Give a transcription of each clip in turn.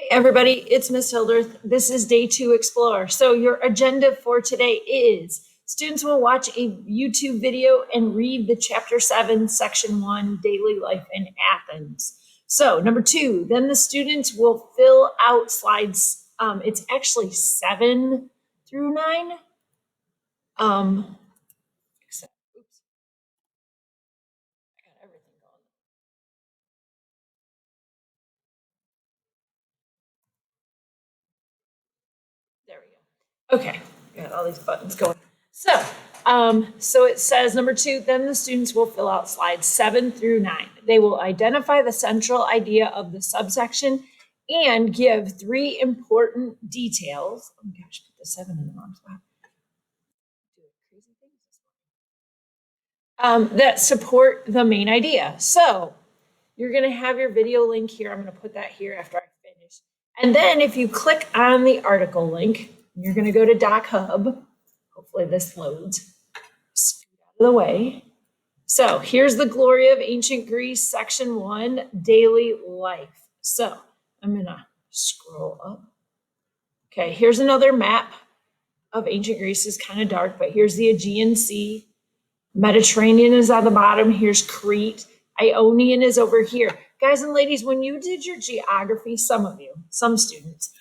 Everybody, it's Miss Hildreth. This is day 2 Explore. So your agenda for today is students will watch a YouTube video and read the chapter 7, section 1, daily life in Athens. So number 2, then the students will fill out slides. It's actually 7 through 9. Except, oops, I got everything going. There we go. Okay, got all these buttons going. So it says number 2, then the students will fill out slides 7 through 9. They will identify the central idea of the subsection and give 3 important details. Oh my gosh, put the 7 in the wrong spot. That support the main idea. So you're going to have your video link here. I'm going to put that here after I finish. And then if you click on the article link, you're going to go to Doc Hub. Hopefully this loads. Scoot out of the way. So here's the glory of ancient Greece, section 1, daily life. So I'm going to scroll up. Okay, here's another map of ancient Greece. It's kind of dark, but here's the Aegean Sea. Mediterranean is on the bottom. Here's Crete. Ionian is over here. Guys and ladies, when you did your geography, some of you, some students,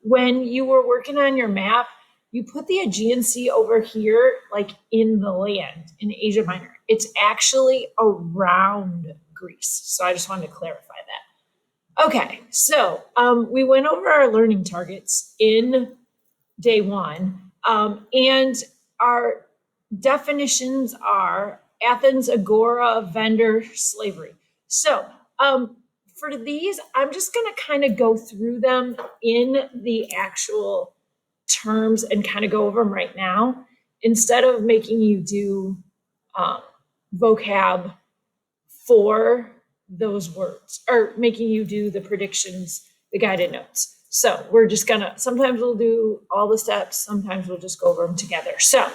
when you were working on your map, you put the Aegean Sea over here, like in the land, in Asia Minor. It's actually around Greece. So I just wanted to clarify that. Okay, so we went over our learning targets in day 1, and our definitions are Athens, agora, vendor, slavery. So for these, I'm just going to kind of go through them in the actual terms and kind of go over them right now instead of making you do vocab for those words or making you do the predictions, the guided notes. So we're just gonna, sometimes we'll do all the steps, sometimes we'll just go over them together. So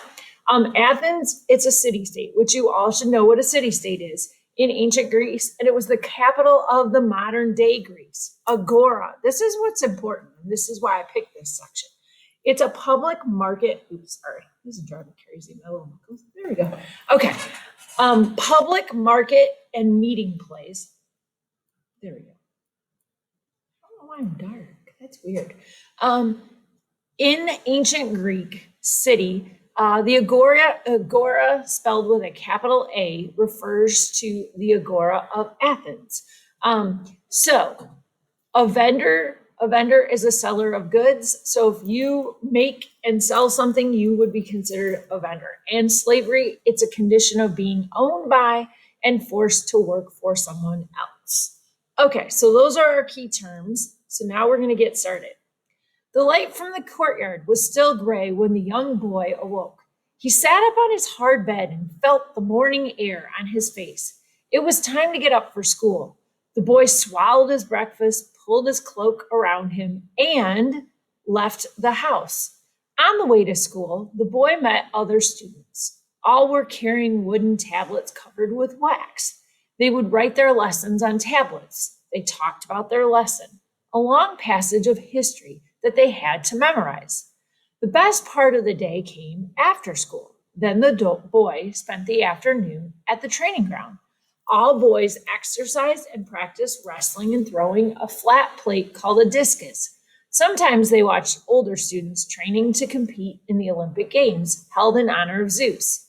Athens, it's a city-state, which you all should know what a city-state is in ancient Greece, and it was the capital of the modern day Greece. Agora, this is what's important. This is why I picked this section. It's a public market. Oops, sorry, this is driving me crazy. There we go. Okay, public market and meeting place. There we go. I don't know why I'm dark. That's weird. In ancient Greek city, the agora, spelled with a capital A, refers to the agora of Athens. So a vendor is a seller of goods. So if you make and sell something, you would be considered a vendor. And slavery, it's a condition of being owned by and forced to work for someone else. Okay, so those are our key terms. So now we're going to get started. The light from the courtyard was still gray when the young boy awoke. He sat up on his hard bed and felt the morning air on his face. It was time to get up for school. The boy swallowed his breakfast, pulled his cloak around him, and left the house. On the way to school, the boy met other students. All were carrying wooden tablets covered with wax. They would write their lessons on tablets. They talked about their lesson, a long passage of history that they had to memorize. The best part of the day came after school. Then the boy spent the afternoon at the training ground. All boys exercised and practiced wrestling and throwing a flat plate called a discus. Sometimes they watched older students training to compete in the Olympic Games held in honor of Zeus.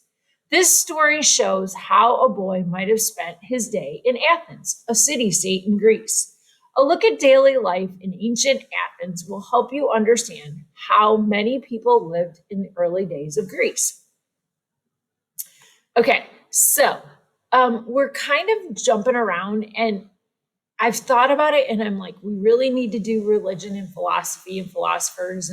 This story shows how a boy might have spent his day in Athens, a city-state in Greece. A look at daily life in ancient Athens will help you understand how many people lived in the early days of Greece. Okay, so we're kind of jumping around, and I've thought about it, and I'm like, we really need to do religion and philosophy and philosophers,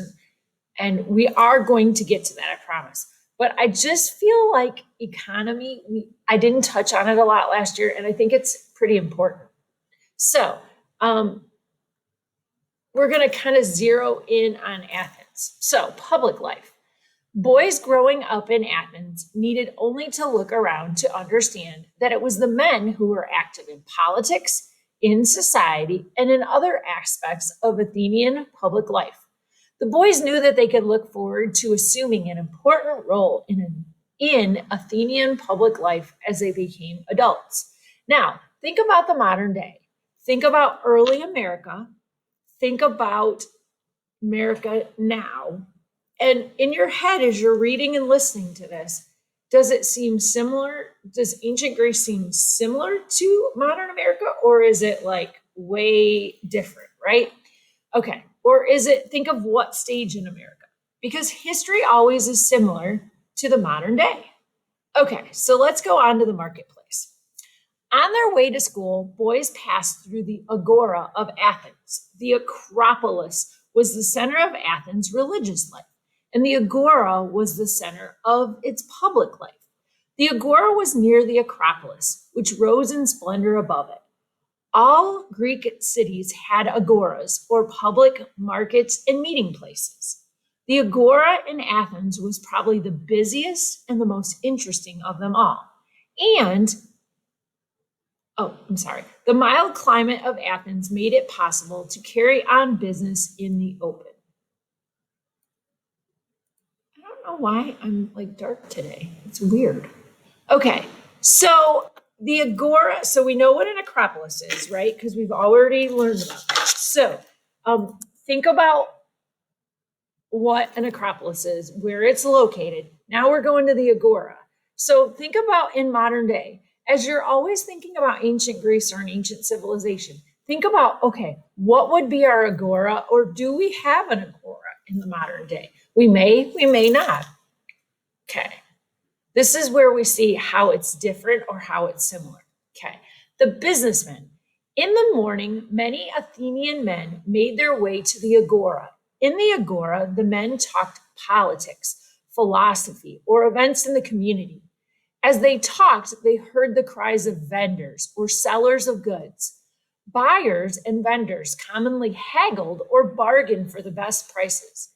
and we are going to get to that, I promise. But I just feel like economy, I didn't touch on it a lot last year, and I think it's pretty important. So we're going to kind of zero in on Athens. So public life. Boys growing up in Athens needed only to look around to understand that it was the men who were active in politics, in society and in other aspects of Athenian public life. The boys knew that they could look forward to assuming an important role in Athenian public life as they became adults. Now, think about the modern day. Think about early America. Think about America now. And in your head, as you're reading and listening to this, does it seem similar? Does ancient Greece seem similar to modern America, or is it like way different, right? Okay. Or is it, think of what stage in America? Because history always is similar to the modern day. Okay, so let's go on to the marketplace. On their way to school, boys passed through the Agora of Athens. The Acropolis was the center of Athens' religious life, and the Agora was the center of its public life. The Agora was near the Acropolis, which rose in splendor above it. All Greek cities had agoras, or public markets and meeting places. The Agora in Athens was probably the busiest and the most interesting of them all. And the mild climate of Athens made it possible to carry on business in the open. I don't know why I'm like dark today. It's weird. Okay, so the Agora, so we know what an Acropolis is, right? Because we've already learned about that. So think about what an Acropolis is, where it's located. Now we're going to the Agora. So think about in modern day, as you're always thinking about ancient Greece or an ancient civilization, think about, okay, what would be our Agora, or do we have an Agora in the modern day? We may not. Okay. This is where we see how it's different or how it's similar. Okay. The businessmen. In the morning, many Athenian men made their way to the Agora. In the Agora, the men talked politics, philosophy, or events in the community. As they talked, they heard the cries of vendors or sellers of goods. Buyers and vendors commonly haggled or bargained for the best prices.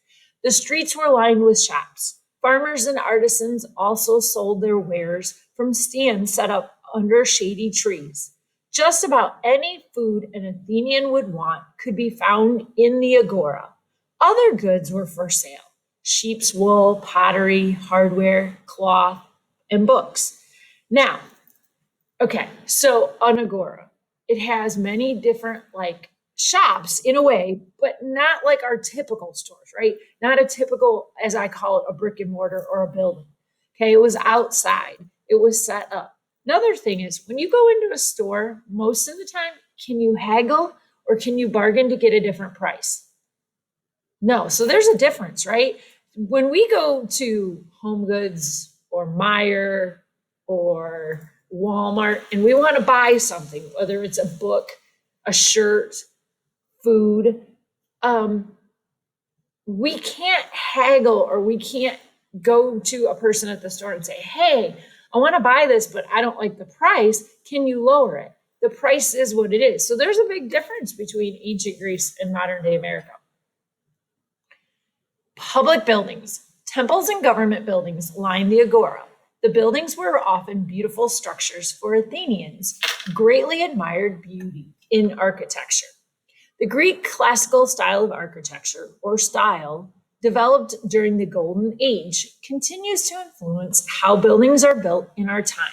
The streets were lined with shops. Farmers and artisans also sold their wares from stands set up under shady trees. Just about any food an Athenian would want could be found in the Agora. Other goods were for sale: sheep's wool, pottery, hardware, cloth, and books. Now, okay, so an Agora, it has many different like shops in a way, but not like our typical stores, right? Not a typical, as I call it, a brick and mortar or a building. Okay, it was outside, it was set up. Another thing is when you go into a store, most of the time, can you haggle or can you bargain to get a different price? No, so there's a difference, right? When we go to Home Goods or Meijer or Walmart and we want to buy something, whether it's a book, a shirt, food, we can't haggle or we can't go to a person at the store and say, hey, I want to buy this, but I don't like the price. Can you lower it? The price is what it is. So there's a big difference between ancient Greece and modern day America. Public buildings, temples and government buildings line the Agora. The buildings were often beautiful structures for Athenians, greatly admired beauty in architecture. The Greek classical style of architecture, or style, developed during the Golden Age, continues to influence how buildings are built in our time.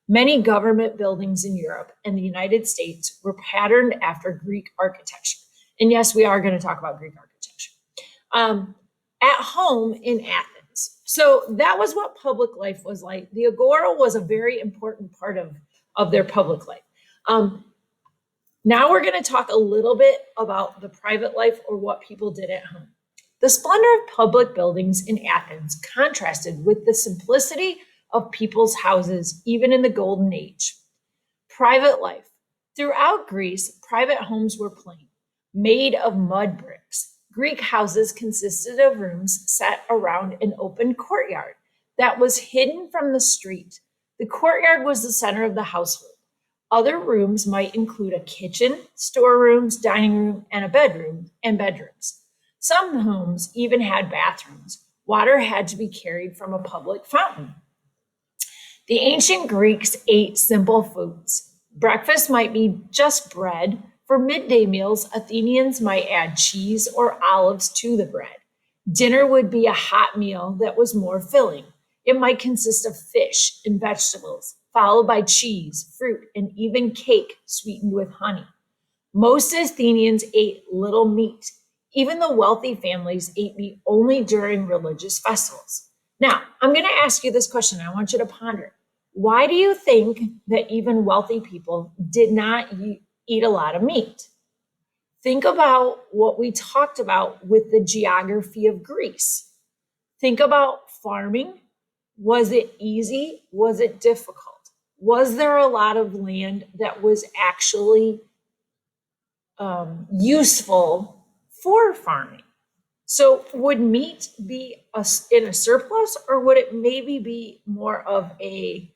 Many government buildings in Europe and the United States were patterned after Greek architecture. And yes, we are going to talk about Greek architecture. At home in Athens. So that was what public life was like. The Agora was a very important part of their public life. Now we're going to talk a little bit about the private life or what people did at home. The splendor of public buildings in Athens contrasted with the simplicity of people's houses, even in the Golden Age. Private life. Throughout Greece, private homes were plain, made of mud bricks. Greek houses consisted of rooms set around an open courtyard that was hidden from the street. The courtyard was the center of the household. Other rooms might include a kitchen, storerooms, dining room, and a bedroom, and bedrooms. Some homes even had bathrooms. Water had to be carried from a public fountain. The ancient Greeks ate simple foods. Breakfast might be just bread. For midday meals, Athenians might add cheese or olives to the bread. Dinner would be a hot meal that was more filling. It might consist of fish and vegetables, followed by cheese, fruit, and even cake sweetened with honey. Most Athenians ate little meat. Even the wealthy families ate meat only during religious festivals. Now, I'm going to ask you this question. I want you to ponder. Why do you think that even wealthy people did not eat a lot of meat? Think about what we talked about with the geography of Greece. Think about farming. Was it easy? Was it difficult? Was there a lot of land that was actually useful for farming? So would meat be in a surplus, or would it maybe be more of a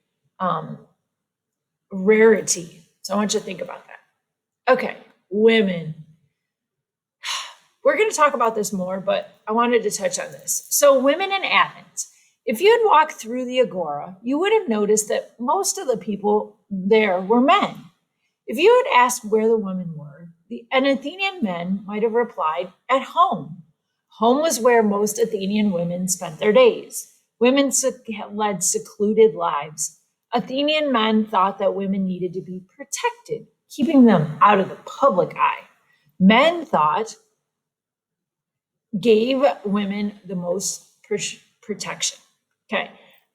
rarity? So I want you to think about that. Okay, women. We're going to talk about this more, but I wanted to touch on this. So women in Athens. If you had walked through the Agora, you would have noticed that most of the people there were men. If you had asked where the women were, an Athenian men might have replied, at home. Home was where most Athenian women spent their days. Women led secluded lives. Athenian men thought that women needed to be protected, keeping them out of the public eye. Men thought gave women the most protection. Okay.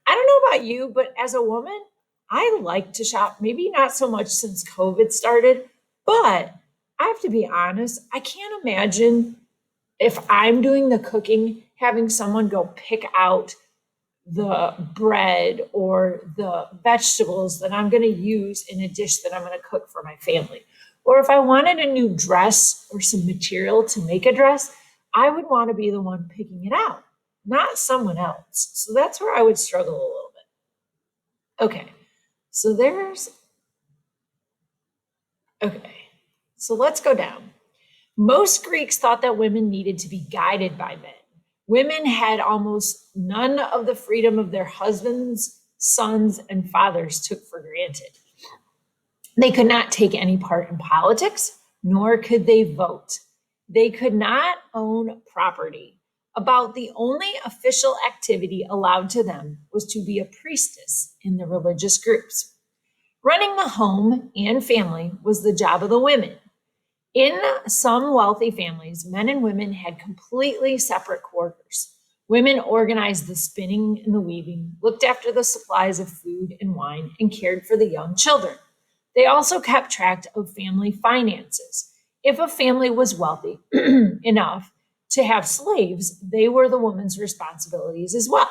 I don't know about you, but as a woman, I like to shop. Maybe not so much since COVID started, but I have to be honest, I can't imagine if I'm doing the cooking, having someone go pick out the bread or the vegetables that I'm going to use in a dish that I'm going to cook for my family. Or if I wanted a new dress or some material to make a dress, I would want to be the one picking it out, not someone else. So that's where I would struggle a little bit. Okay. So let's go down. Most Greeks thought that women needed to be guided by men. Women had almost none of the freedom of their husbands, sons, and fathers took for granted. They could not take any part in politics, nor could they vote. They could not own property. About the only official activity allowed to them was to be a priestess in the religious groups. Running the home and family was the job of the women. In some wealthy families, men and women had completely separate quarters. Women organized the spinning and the weaving, looked after the supplies of food and wine, and cared for the young children. They also kept track of family finances. If a family was wealthy enough to have slaves, they were the woman's responsibilities as well.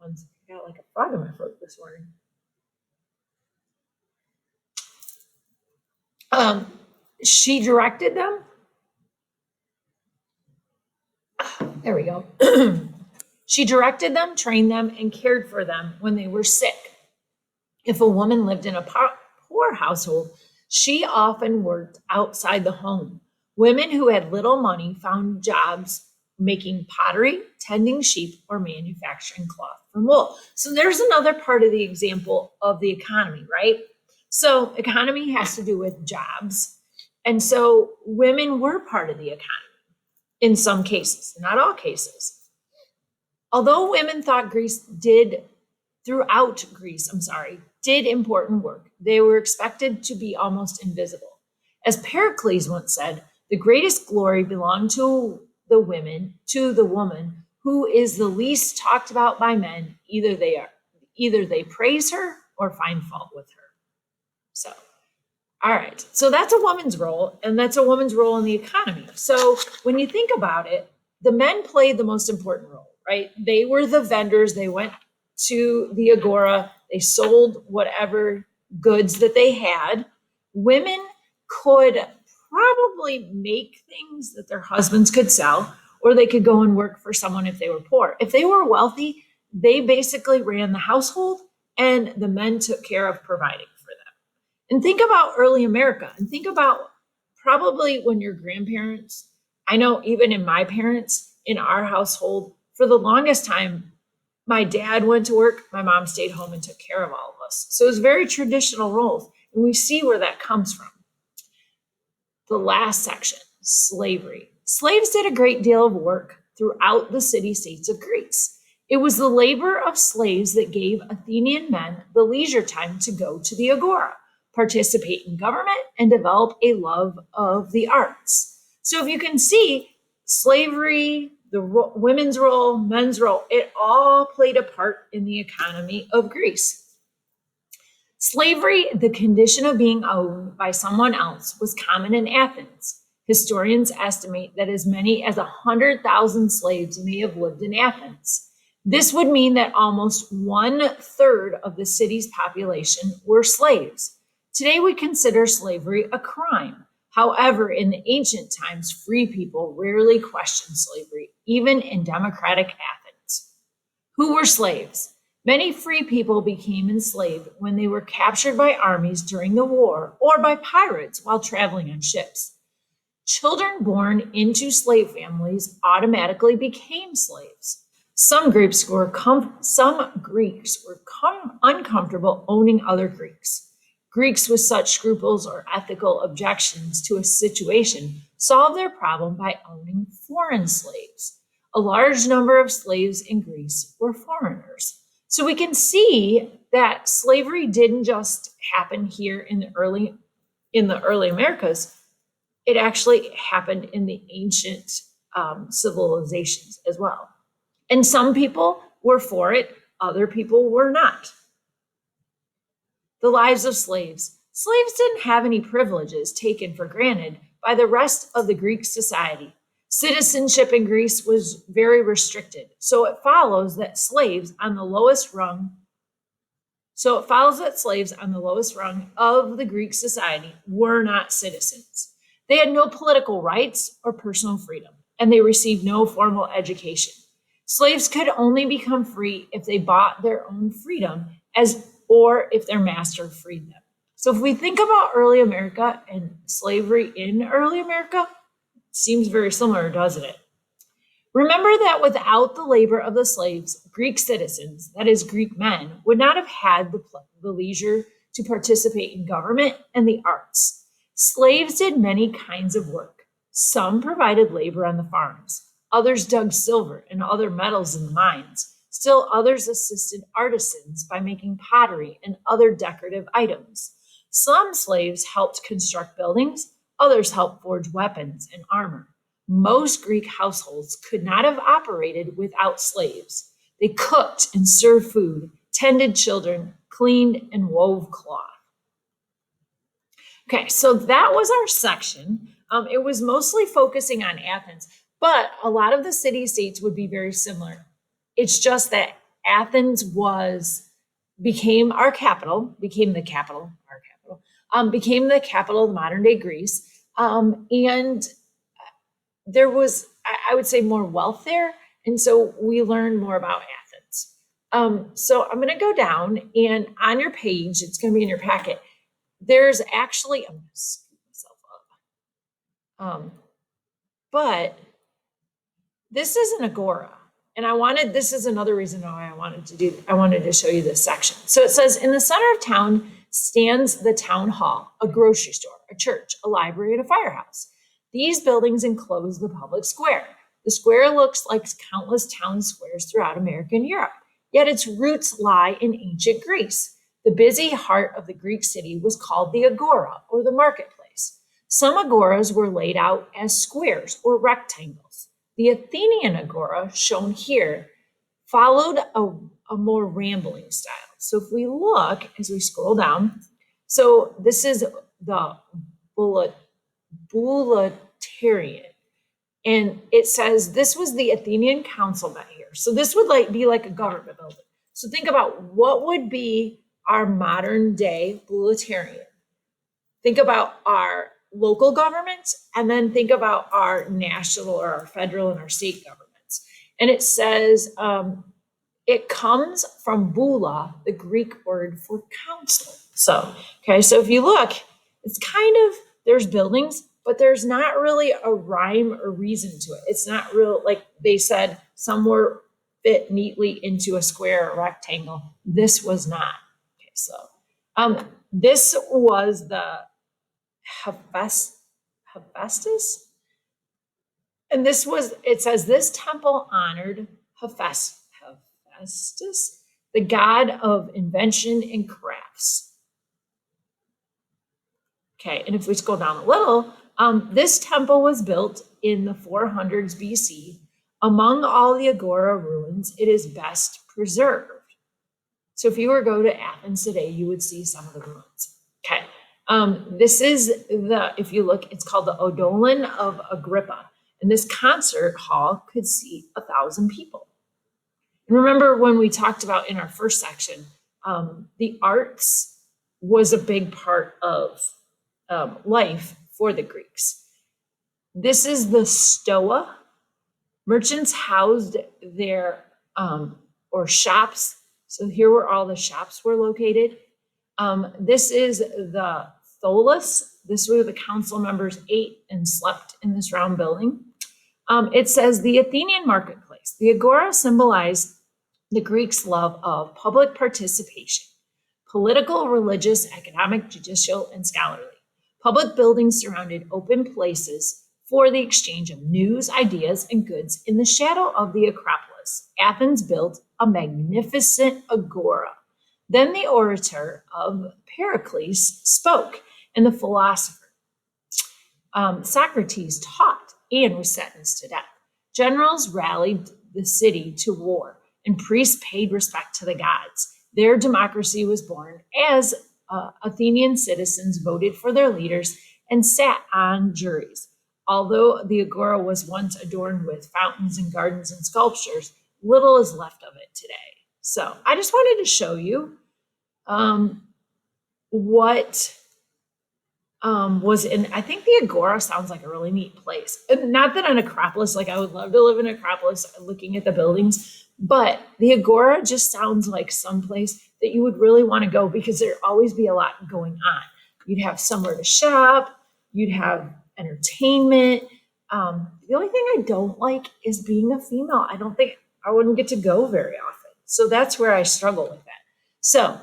I got like a frog in my throat this morning. She directed them. There we go. She directed them, trained them, and cared for them when they were sick. If a woman lived in a poor household, she often worked outside the home. Women who had little money found jobs making pottery, tending sheep, or manufacturing cloth from wool. So there's another part of the example of the economy, right? So economy has to do with jobs. And so women were part of the economy in some cases, not all cases. Although women thought throughout Greece, did important work, they were expected to be almost invisible. As Pericles once said, the greatest glory belonged to the woman who is the least talked about by men. Either they praise her or find fault with her. So, all right. So that's a woman's role, and that's a woman's role in the economy. So when you think about it, the men played the most important role, right? They were the vendors. They went to the agora. They sold whatever goods that they had. Women could probably make things that their husbands could sell, or they could go and work for someone if they were poor. If they were wealthy, they basically ran the household, and the men took care of providing for them. And think about early America, and think about probably when your grandparents, I know even in my parents, in our household, for the longest time, my dad went to work, my mom stayed home and took care of all of us. So it was very traditional roles. And we see where that comes from. The last section, slavery. Slaves did a great deal of work throughout the city-states of Greece. It was the labor of slaves that gave Athenian men the leisure time to go to the agora, participate in government, and develop a love of the arts. So if you can see, slavery, the women's role, men's role, it all played a part in the economy of Greece. Slavery, the condition of being owned by someone else, was common in Athens. Historians estimate that as many as 100,000 slaves may have lived in Athens. This would mean that almost 1/3 of the city's population were slaves. Today, we consider slavery a crime. However, in the ancient times, free people rarely questioned slavery, even in democratic Athens. Who were slaves? Many free people became enslaved when they were captured by armies during the war or by pirates while traveling on ships. Children born into slave families automatically became slaves. Some Greeks were uncomfortable owning other Greeks. Greeks with such scruples or ethical objections to a situation solved their problem by owning foreign slaves. A large number of slaves in Greece were foreigners. So we can see that slavery didn't just happen here in the early Americas. It actually happened in the ancient civilizations as well. And some people were for it, other people were not. The lives of slaves. Slaves didn't have any privileges taken for granted by the rest of the Greek society. Citizenship in Greece was very restricted, so it follows that slaves on the lowest rung of the Greek society were not citizens. They had no political rights or personal freedom, and they received no formal education. Slaves could only become free if they bought their own freedom or if their master freed them. So if we think about early America and slavery in early America, seems very similar, doesn't it? Remember that without the labor of the slaves, Greek citizens, that is, Greek men, would not have had the leisure to participate in government and the arts. Slaves did many kinds of work. Some provided labor on the farms. Others dug silver and other metals in the mines. Still others assisted artisans by making pottery and other decorative items. Some slaves helped construct buildings. Others helped forge weapons and armor. Most Greek households could not have operated without slaves. They cooked and served food, tended children, cleaned, and wove cloth. Okay, so that was our section. It was mostly focusing on Athens, but a lot of the city-states would be very similar. It's just that Athens became the capital of modern day Greece. And there was, I would say, more wealth there. And so we learned more about Athens. So I'm going to go down, and on your page, it's going to be in your packet, there's actually, I'm going to scoop myself up. But this is an agora. And this is another reason why I wanted to show you this section. So it says, in the center of town stands the town hall, a grocery store, a church, a library, and a firehouse. These buildings enclose the public square. The square looks like countless town squares throughout America and Europe, yet its roots lie in ancient Greece. The busy heart of the Greek city was called the agora, or the marketplace. Some agoras were laid out as squares or rectangles. The Athenian agora, shown here, followed a more rambling style. So if we look, as we scroll down, so this is the Bouleuterion. And it says this was the Athenian council met here. So this would be like a government building. So think about what would be our modern day Bouleuterion. Think about our local governments, and then think about our national or our federal and our state governments. And it says it comes from boula, the Greek word for council. So if you look, it's there's buildings, but there's not really a rhyme or reason to it. It's not real, like they said, some were fit neatly into a square or rectangle. This was not. This was the Hephaestus. And it says this temple honored Hephaestus, the god of invention and crafts. Okay, and if we scroll down a little, this temple was built in the 400s BC. Among all the Agora ruins, it is best preserved. So if you were to go to Athens today, you would see some of the ruins. Okay, this is if you look, it's called the Odolon of Agrippa. And this concert hall could seat 1,000 people. And remember when we talked about in our first section, the arts was a big part of life for the Greeks. This is the Stoa. Merchants housed their or shops. So here where all the shops were located. This is the Tholos. This is where the council members ate and slept in this round building. It says the Athenian marketplace. The Agora symbolized the Greeks' love of public participation, political, religious, economic, judicial, and scholarly. Public buildings surrounded open places for the exchange of news, ideas, and goods in the shadow of the Acropolis. Athens built a magnificent agora. Then the orator of Pericles spoke, and the philosopher Socrates taught and was sentenced to death. Generals rallied the city to war, and priests paid respect to the gods. Their democracy was born as Athenian citizens voted for their leaders and sat on juries. Although the agora was once adorned with fountains and gardens and sculptures, little is left of it today. So I just wanted to show you what was in, I think the Agora sounds like a really neat place. And not that an Acropolis, like I would love to live in Acropolis looking at the buildings, but the Agora just sounds like someplace that you would really want to go because there'd always be a lot going on. You'd have somewhere to shop, you'd have entertainment. The only thing I don't like is being a female. I don't think I wouldn't get to go very often. So that's where I struggle with that. So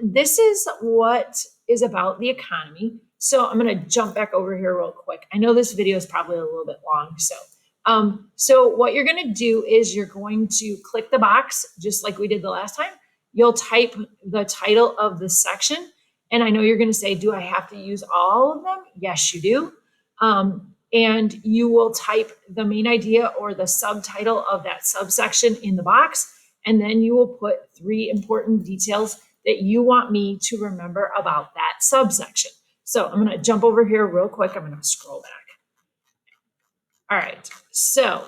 this is what is about the economy. So I'm going to jump back over here real quick. I know this video is probably a little bit long. So what you're going to do is you're going to click the box just like we did the last time. You'll type the title of the section. And I know you're going to say, do I have to use all of them? Yes, you do. And you will type the main idea or the subtitle of that subsection in the box. And then you will put 3 important details that you want me to remember about that subsection. So I'm going to jump over here real quick. I'm going to scroll back. All right. So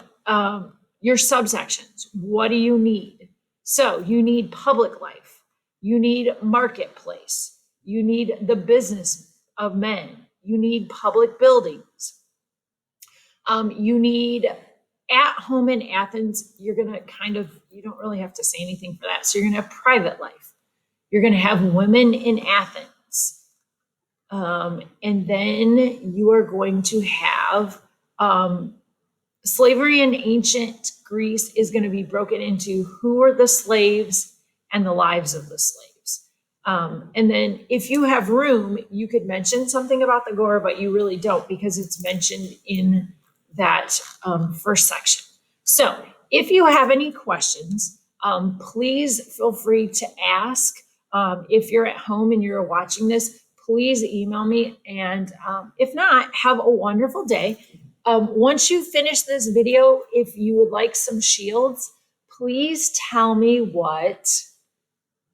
your subsections, what do you need? So you need public life. You need marketplace. You need the business of men. You need public buildings. You need at home in Athens. You're going to you don't really have to say anything for that. So you're going to have private life. You're going to have women in Athens. And then you are going to have slavery in ancient Greece is going to be broken into who are the slaves and the lives of the slaves. And then if you have room, you could mention something about the Agora, but you really don't because it's mentioned in that first section. So if you have any questions, please feel free to ask. If you're at home and you're watching this, please email me. And if not, have a wonderful day. Once you finish this video, if you would like some shields, please tell me what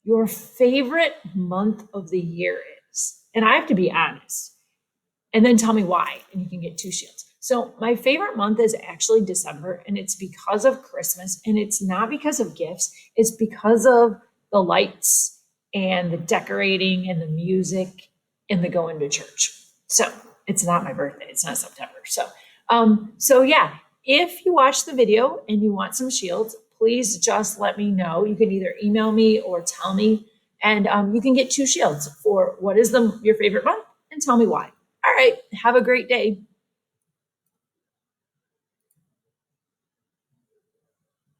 your favorite month of the year is. And I have to be honest. And then tell me why, and you can get 2 shields. So my favorite month is actually December, and it's because of Christmas, and it's not because of gifts. It's because of the lights and the decorating and the music and the going to church. So it's not my birthday. It's not September. So yeah, if you watch the video and you want some shields, please just let me know. You can either email me or tell me, and you can get 2 shields for what is your favorite month and tell me why. All right. Have a great day.